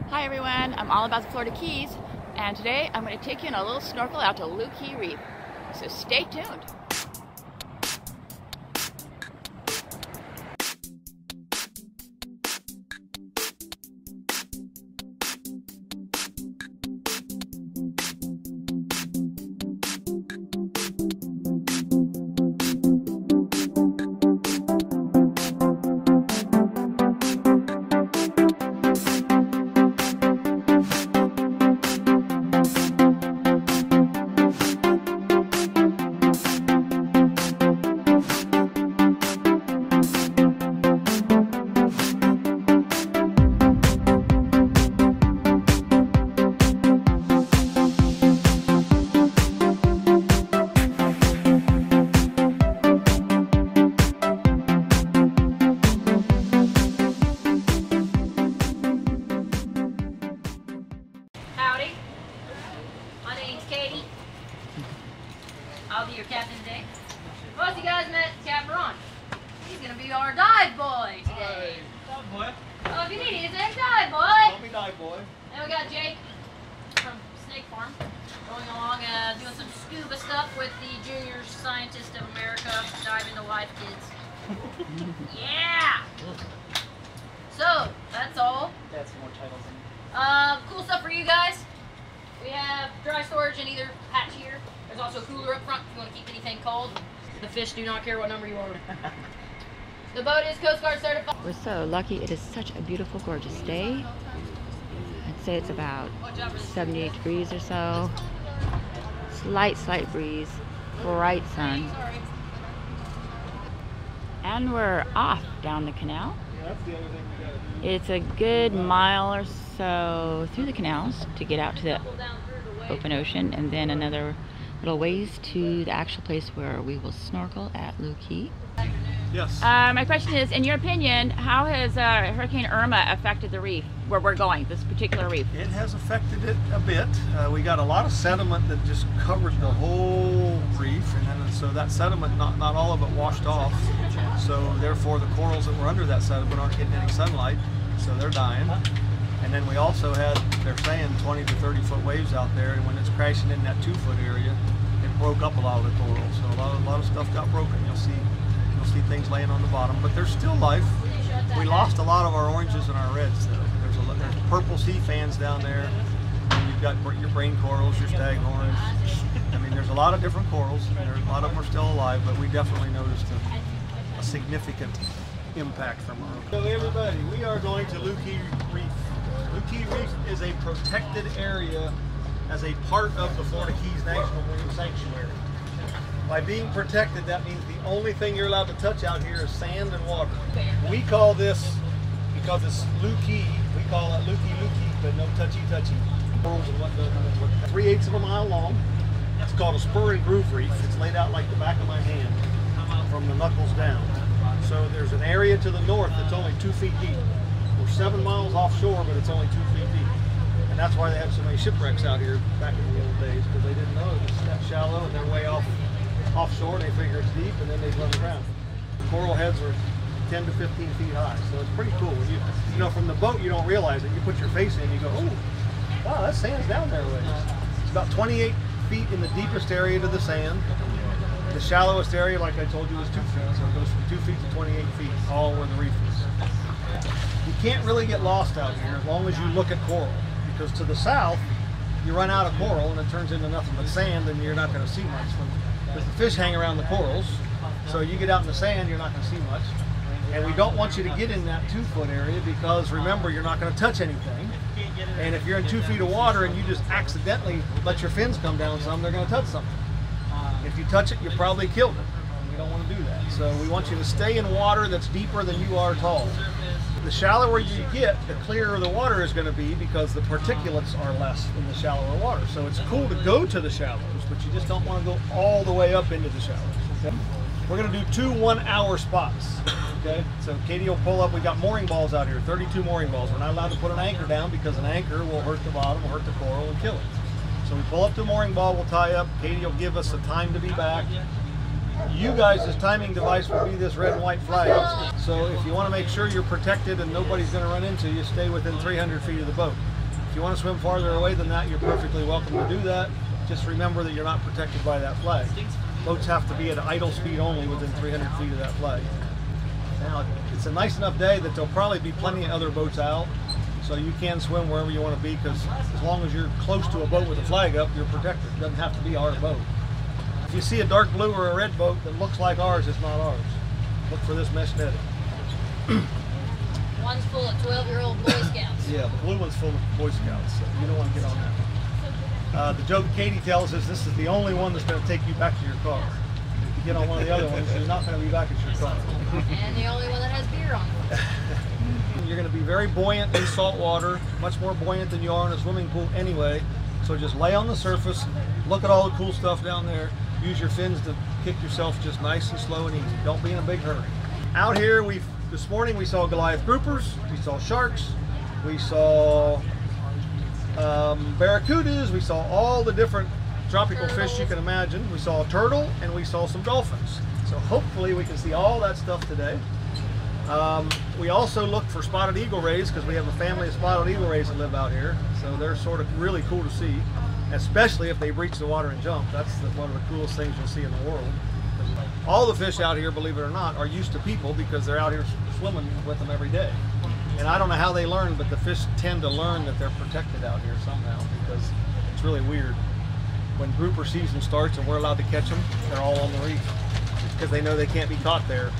Hi everyone, I'm all about the Florida Keys, and today I'm going to take you on a little snorkel out to Looe Key Reef, so stay tuned. I'll be your captain today. Most of you guys met Captain Ron. He's going to be our dive boy today. Dive boy. Oh, if you need anything, dive boy. Call me dive boy. And we got Jake from Snake Farm going along doing some scuba stuff with the Junior Scientist of America Diving to Life Kids. Yeah! So, that's all. That's more titles in. Cool stuff for you guys. We have dry storage in either hatch here. There's also a cooler up front if you want to keep anything cold. The fish do not care what number you order. The boat is Coast Guard certified. We're so lucky. It is such a beautiful, gorgeous day. I'd say it's about 78 degrees or so. Slight breeze, bright sun. And we're off down the canal. Yeah, that's the other thing we gotta do. It's a good mile or so through the canals to get out to the open ocean, and then another little ways to the actual place where we will snorkel at Looe Key. Yes. My question is, in your opinion, how has Hurricane Irma affected the reef where we're going, this particular reef? It has affected it a bit. We got a lot of sediment that just covered the whole reef, and then so that sediment, not all of it washed off. So therefore the corals that were under that sediment aren't getting any sunlight, so they're dying. And then we also had, they're saying 20 to 30 foot waves out there, and when it's crashing in that 2-foot area, it broke up a lot of the corals. So a lot of stuff got broken. You'll see things laying on the bottom, but there's still life. We lost a lot of our oranges and our reds though. There's purple sea fans down there. And you've got your brain corals, your staghorns. I mean, there's a lot of different corals. A lot of them are still alive, but we definitely noticed a significant impact from our. So everybody, we are going to Looe Key Reef. Looe Key Reef is a protected area as a part of the Florida Keys National Marine Sanctuary. By being protected, that means the only thing you're allowed to touch out here is sand and water. We call this, because it's Looe Key, we call it Looe Key, but no touchy-touchy. Corals and whatnot, 3/8 of a mile long. It's called a spur and groove reef. It's laid out like the back of my hand from the knuckles down. So there's an area to the north that's only 2 feet deep. We're 7 miles offshore, but it's only 2 feet deep. And that's why they had so many shipwrecks out here back in the old days, because they didn't know it was that shallow and they're way offshore, they figure it's deep, and then they run around. The coral heads are 10 to 15 feet high, so it's pretty cool. When you know, from the boat, you don't realize it. You put your face in, you go, oh, wow, that sand's down there a ways. It's about 28 feet in the deepest area to the sand. The shallowest area, like I told you, is 2 feet, so it goes from 2 feet to 28 feet, all where the reef is. You can't really get lost out here as long as you look at coral, because to the south, you run out of coral and it turns into nothing but sand, and you're not going to see much. Because the fish hang around the corals, so you get out in the sand, you're not going to see much. And we don't want you to get in that 2-foot area, because remember, you're not going to touch anything. And if you're in 2 feet of water and you just accidentally let your fins come down some, they're going to touch something. If you touch it, you probably killed it. And we don't want to do that. So we want you to stay in water that's deeper than you are tall. The shallower you get, the clearer the water is going to be, because the particulates are less in the shallower water. So it's cool to go to the shallows, but you just don't want to go all the way up into the shallows. Okay? We're going to do 2 1-hour spots. Okay, so Katie will pull up. We got mooring balls out here, 32 mooring balls. We're not allowed to put an anchor down, because an anchor will hurt the bottom, will hurt the coral, and kill it. So we pull up the mooring ball, we'll tie up. Katie will give us a time to be back. You guys' timing device will be this red and white flag. So if you want to make sure you're protected and nobody's going to run into you, stay within 300 feet of the boat. If you want to swim farther away than that, you're perfectly welcome to do that. Just remember that you're not protected by that flag. Boats have to be at idle speed only within 300 feet of that flag. Now, it's a nice enough day that there'll probably be plenty of other boats out, so you can swim wherever you want to be, because as long as you're close to a boat with a flag up, you're protected. It doesn't have to be our boat. If you see a dark blue or a red boat that looks like ours, it's not ours. Look for this mesh netting. One's full of 12-year-old Boy Scouts. Yeah, the blue one's full of Boy Scouts, so you don't want to get on that. The joke Katie tells us, this is the only one that's going to take you back to your car. If you get on one of the other ones, you're not going to be back at your car. And the only one that has beer on it. You're going to be very buoyant in salt water, much more buoyant than you are in a swimming pool anyway. So just lay on the surface, look at all the cool stuff down there, use your fins to kick yourself just nice and slow and easy. Don't be in a big hurry. Out here, this morning we saw Goliath Groupers, we saw sharks, we saw barracudas, we saw all the different tropical fish you can imagine. We saw a turtle and we saw some dolphins. So hopefully we can see all that stuff today. We also looked for spotted eagle rays because we have a family of spotted eagle rays that live out here. So they're sort of really cool to see, especially if they breach the water and jump. That's one of the coolest things you'll see in the world. All the fish out here, believe it or not, are used to people because they're out here swimming with them every day. And I don't know how they learn, but the fish tend to learn that they're protected out here somehow, because it's really weird. When grouper season starts and we're allowed to catch them, they're all on the reef because they know they can't be caught there.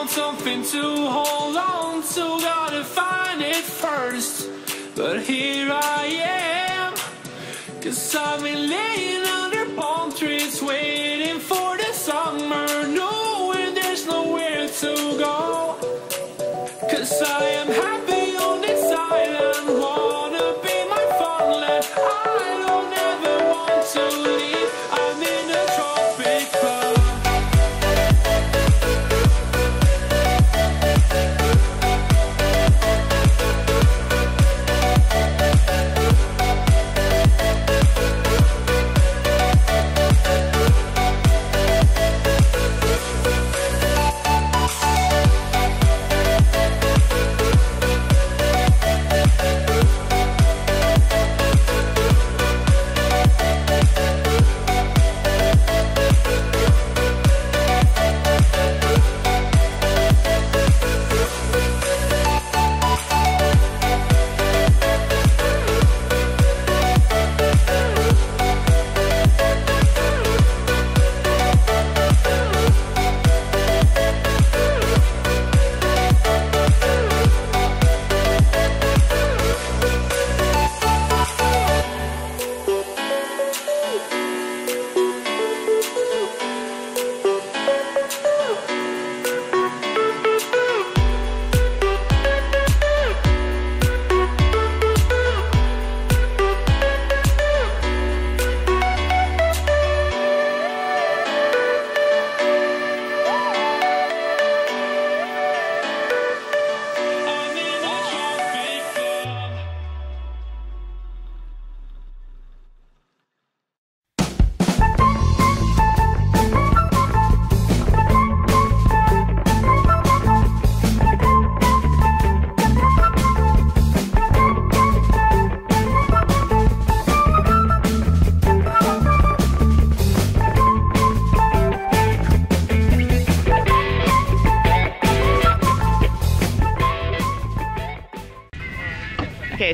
Something to hold on to, gotta find it first. But here I am, 'cause I've been laying under palm trees, waiting for the summer, knowing there's nowhere to go. 'Cause I am happy on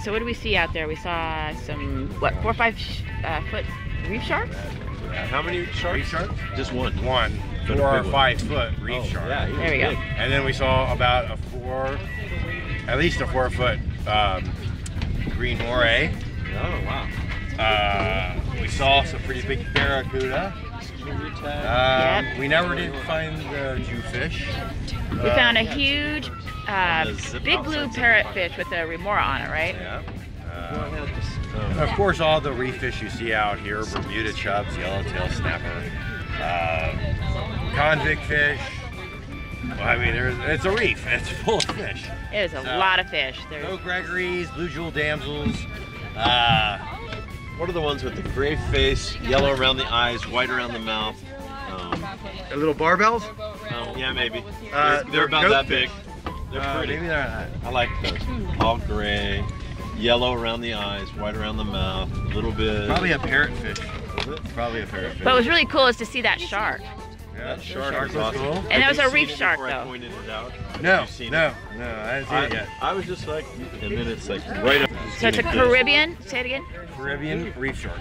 Okay, so what did we see out there? We saw some, what, 4 or 5 foot reef sharks? How many sharks? Reef shark? Just one. One. But 4 a or big 5 foot reef Oh, shark. yeah, he was There we go. big. And then we saw about at least a 4 foot green moray. Oh, wow. We saw some pretty big barracuda. Yep. We never did find the Jewfish. We found a huge, zip big outside blue zip parrotfish with a remora on it, right? Yeah. Go ahead, just, Of course, all the reef fish you see out here, Bermuda chubs, yellowtail snapper, convict fish. Well, I mean, it's a reef. It's full of fish. It was a So, lot of fish. There's No Gregories, blue jewel damsels. what are the ones with the gray face, yellow around the eyes, white around the mouth? Little barbells? Yeah, maybe. they're They're about goat that fish. big. They're pretty. Maybe they're not. I like those. All gray, yellow around the eyes, white around the mouth, a little bit. Probably a parrotfish. Is it? Probably a parrotfish. But what was really cool is to see that shark. Yeah, That shark was was awesome. cool. And that was Have a you reef seen it shark, before I though. pointed it out? No, You've seen no, it? no, I haven't seen it yet. I was just like, and then it's like right up. So it's a Caribbean, say it again? Caribbean reef shark.